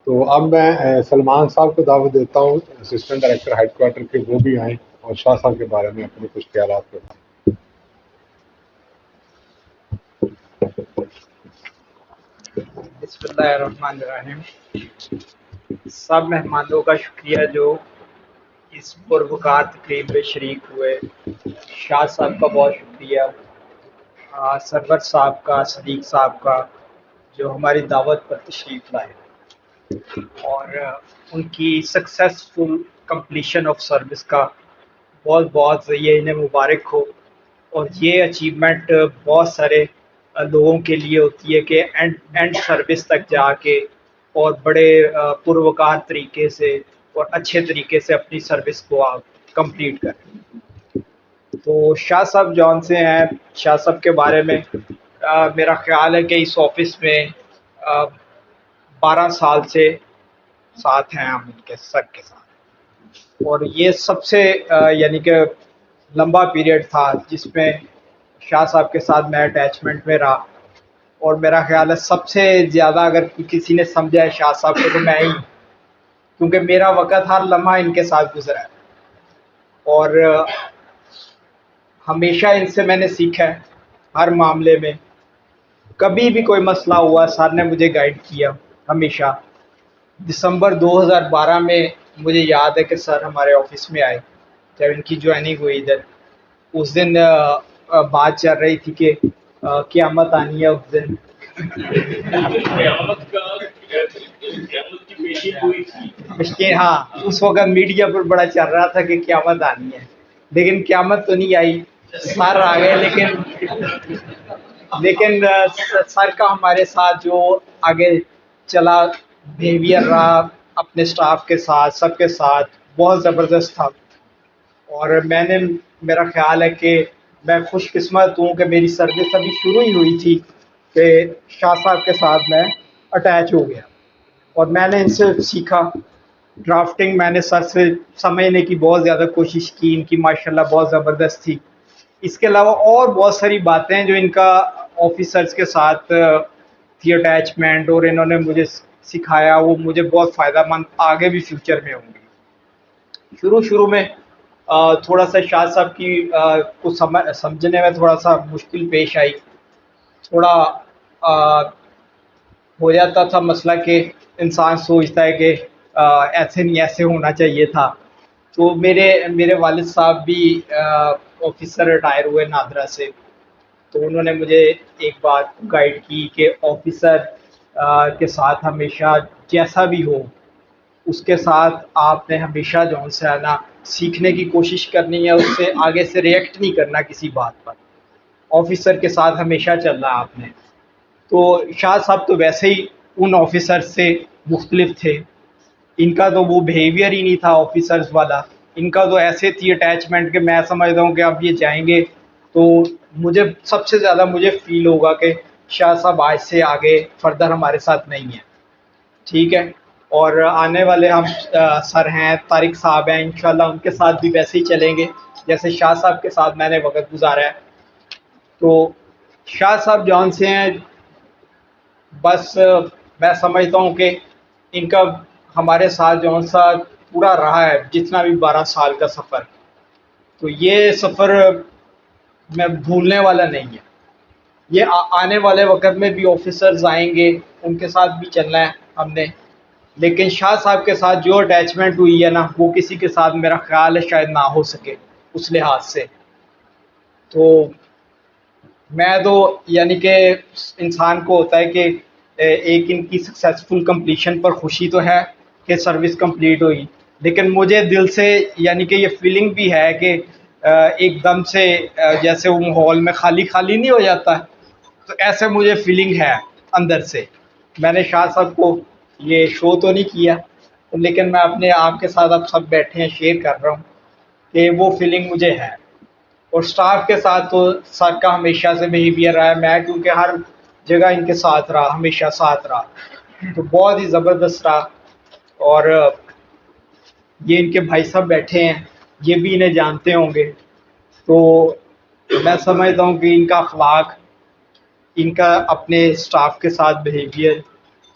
تو اب میں سلمان صاحب کو دعوت دیتا ہوں، اسسٹنٹ ڈائریکٹر ہیڈ کوارٹر کے، وہ بھی آئیں اور شاہ صاحب کے بارے میں اپنے کچھ خیالات بتائیں۔ بسم اللہ الرحمن الرحیم۔ سب مہمانوں کا شکریہ جو اس پروکار تقریب میں شریک ہوئے۔ شاہ صاحب کا بہت شکریہ، سرور صاحب کا، صدیق صاحب کا، جو ہماری دعوت پر تشریف لائے، اور ان کی سکسیسفل کمپلیشن آف سروس کا بہت بہت یہ انہیں مبارک ہو۔ اور یہ اچیومنٹ بہت سارے لوگوں کے لیے ہوتی ہے کہ اینڈ سروس تک جا کے اور بڑے پروکار طریقے سے اور اچھے طریقے سے اپنی سروس کو آپ کمپلیٹ کریں۔ تو شاہ صاحب جون سے ہیں، شاہ صاحب کے بارے میں میرا خیال ہے کہ اس آفس میں 12 سال سے ساتھ ہیں ہم ان کے سر کے ساتھ، اور یہ سب سے یعنی کہ لمبا پیریڈ تھا جس میں شاہ صاحب کے ساتھ میں اٹیچمنٹ میں رہا، اور میرا خیال ہے سب سے زیادہ اگر کسی نے سمجھا ہے شاہ صاحب کو تو میں ہی، کیونکہ میرا وقت ہر لمحہ ان کے ساتھ گزرا ہے، اور ہمیشہ ان سے میں نے سیکھا ہے ہر معاملے میں۔ کبھی بھی کوئی مسئلہ ہوا سر نے مجھے گائیڈ کیا ہمیشہ۔ دسمبر 2012 میں مجھے یاد ہے کہ سر ہمارے آفس میں آئے جب ان کی جوائننگ ہوئی ادھر۔ اس دن بات چل رہی تھی کہ قیامت آنی ہے اس دن۔ ہاں، اس وقت میڈیا پر بڑا چل رہا تھا کہ قیامت آنی ہے، لیکن قیامت تو نہیں آئی، سر آ گئے۔ لیکن سر کا ہمارے ساتھ جو آگے چلا بیہیویئر رہا اپنے سٹاف کے ساتھ، سب کے ساتھ بہت زبردست تھا، اور میرا خیال ہے کہ میں خوش قسمت ہوں کہ میری سروس ابھی شروع ہی ہوئی تھی کہ شاہ صاحب کے ساتھ میں اٹیچ ہو گیا، اور میں نے ان سے سیکھا۔ ڈرافٹنگ میں نے سر سے سمجھنے کی بہت زیادہ کوشش کی، ان کی ماشاءاللہ بہت زبردست تھی۔ اس کے علاوہ اور بہت ساری باتیں جو ان کا آفیسرز کے ساتھ تھی اٹیچمنٹ، اور انہوں نے مجھے سکھایا، وہ مجھے بہت فائدہ مند آگے بھی فیوچر میں ہوں گی۔ شروع میں تھوڑا سا شاہ صاحب کی کو سمجھنے میں تھوڑا سا مشکل پیش آئی، تھوڑا ہو جاتا تھا مسئلہ کہ انسان سوچتا ہے کہ ایسے نہیں، ایسے ہونا چاہیے تھا۔ تو میرے والد صاحب بھی آفیسر ریٹائر ہوئے نادرا سے، تو انہوں نے مجھے ایک بات گائیڈ کی کہ آفیسر کے ساتھ ہمیشہ جیسا بھی ہو اس کے ساتھ آپ نے ہمیشہ جو سے آنا سیکھنے کی کوشش کرنی ہے، اس سے آگے سے ریئیکٹ نہیں کرنا کسی بات پر، آفیسر کے ساتھ ہمیشہ چلنا آپ نے۔ تو شاہ صاحب تو ویسے ہی ان آفیسر سے مختلف تھے، ان کا تو وہ بیہیویئر ہی نہیں تھا آفیسرز والا، ان کا تو ایسے تھی اٹیچمنٹ کہ میں سمجھتا ہوں کہ اب یہ جائیں گے تو مجھے سب سے زیادہ مجھے فیل ہوگا کہ شاہ صاحب آج سے آگے فردر ہمارے ساتھ نہیں ہیں، ٹھیک ہے۔ اور آنے والے ہم سر ہیں طارق صاحب ہیں، انشاءاللہ ان کے ساتھ بھی ویسے ہی چلیں گے جیسے شاہ صاحب کے ساتھ میں نے وقت گزارا ہے۔ تو شاہ صاحب جون سے ہیں، بس میں سمجھتا ہوں کہ ان کا ہمارے ساتھ جون سا پورا رہا ہے جتنا بھی 12 سال کا سفر، تو یہ سفر میں بھولنے والا نہیں ہے۔ یہ آنے والے وقت میں بھی آفیسرز آئیں گے، ان کے ساتھ بھی چلنا ہے ہم نے، لیکن شاہ صاحب کے ساتھ جو اٹیچمنٹ ہوئی ہے نا، وہ کسی کے ساتھ میرا خیال ہے شاید نہ ہو سکے اس لحاظ سے۔ تو میں تو یعنی کہ انسان کو ہوتا ہے کہ ایک ان کی سکسیسفل کمپلیشن پر خوشی تو ہے کہ سروس کمپلیٹ ہوئی، لیکن مجھے دل سے یعنی کہ یہ فیلنگ بھی ہے کہ ایک دم سے جیسے وہ ماحول میں خالی خالی نہیں ہو جاتا، تو ایسے مجھے فیلنگ ہے اندر سے۔ میں نے شاہ صاحب کو یہ شو تو نہیں کیا، لیکن میں اپنے آپ کے ساتھ اب سب بیٹھے ہیں شیئر کر رہا ہوں کہ وہ فیلنگ مجھے ہے۔ اور سٹاف کے ساتھ تو سر کا ہمیشہ سے بیہیویئر رہا ہے، میں کیونکہ ہر جگہ ان کے ساتھ رہا، ہمیشہ ساتھ رہا، تو بہت ہی زبردست رہا۔ اور یہ ان کے بھائی صاحب بیٹھے ہیں، یہ بھی انہیں جانتے ہوں گے، تو میں سمجھتا ہوں کہ ان کا اخلاق، ان کا اپنے سٹاف کے ساتھ بیہیویئر،